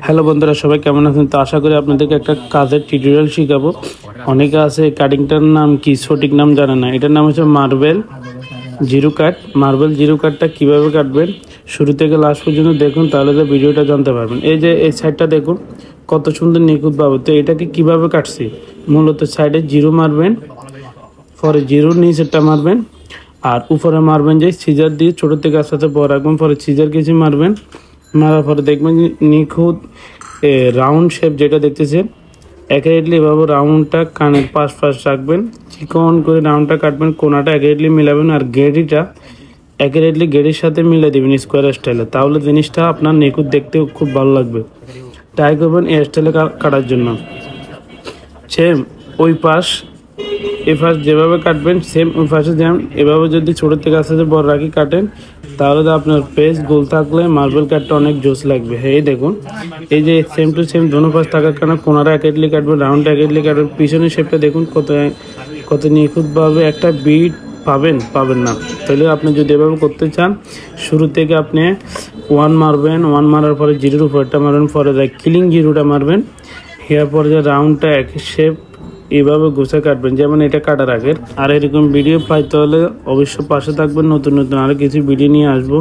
Hello বন্ধুরা, সবাই কেমন আছেন? তো আশা করি আপনাদেরকে একটা কাজের টিউটোরিয়াল শিখাবো। অনেকে আছে কাটিংটার নাম কি সঠিক নাম জানে না। এটার নাম হচ্ছে মার্বেল জিরো কাট। মার্বেল জিরো কাটটা কীভাবে কাটবেন শুরু থেকে লাস্ট পর্যন্ত দেখুন, তাহলে তো ভিডিওটা জানতে পারবেন। এই যে এই সাইডটা দেখুন কত সুন্দর নিখুঁতভাবে। তো এটাকে কিভাবে কাটছি, মূলত সাইডে জিরো মারবেন, পরে জিরোর নিচেরটা মারবেন, আর উপরে মারবেন যে সিজার দিয়ে ছোটো থেকে আস্তে আস্তে বড় রাখবেন, পরে সিজার কিছু মারবেন। মারার পরে দেখবেন নিখুঁত রাউন্ড শেপ যেটা দেখতেছেন অ্যাকুরেটলি এভাবে রাউন্ডটা কানের পাশ রাখবেন, চিকন করে রাউন্ডটা কাটবেন, কোনাটা অ্যাকুরেটলি মিলাবেন, আর গেড়িটা অ্যাকুরেটলি গেড়ির সাথে মিলে দেবেন স্কোয়ার স্টাইলে। তাহলে জিনিসটা আপনার নিখুঁত দেখতেও খুব ভালো লাগবে। ট্রাই করবেন এই স্টাইলে কাটার জন্য। সেম ওই পাশ এই পাশ যেভাবে কাটবেন সেম ওই পাশে যেমন এভাবে যদি ছোটো থেকে আস্তে আস্তে বড় রাখি কাটেন, তাহলে তো আপনার পেজ গোল থাকলে মার্বেল কাটটা অনেক জোস লাগবে। এই দেখুন, এই যে সেম টু সেম দোনো পাশ থাকার কারণে কোনারা একেটলি কাটবেন, রাউন্ড একেটলি কাটবেন, পিছনের শেপটা দেখুন কত নিখুঁতভাবে একটা বিট পাবেন না। তাহলে আপনি যদি এভাবে করতে চান, শুরু থেকে আপনি ওয়ান মারবেন, ওয়ান মারার পরে জিরোর উপরটা মারবেন, পরে কিলিং জিরোটা মারবেন, এরপরে যে রাউন্ডটা এক শেপ এইভাবে গুছা কাটবেন যেমন এটা কাটার আগের। আর এরকম ভিডিও পাইতে হলে অবশ্যই পাশে থাকবেন, নতুন আরও কিছু ভিডিও নিয়ে আসবো।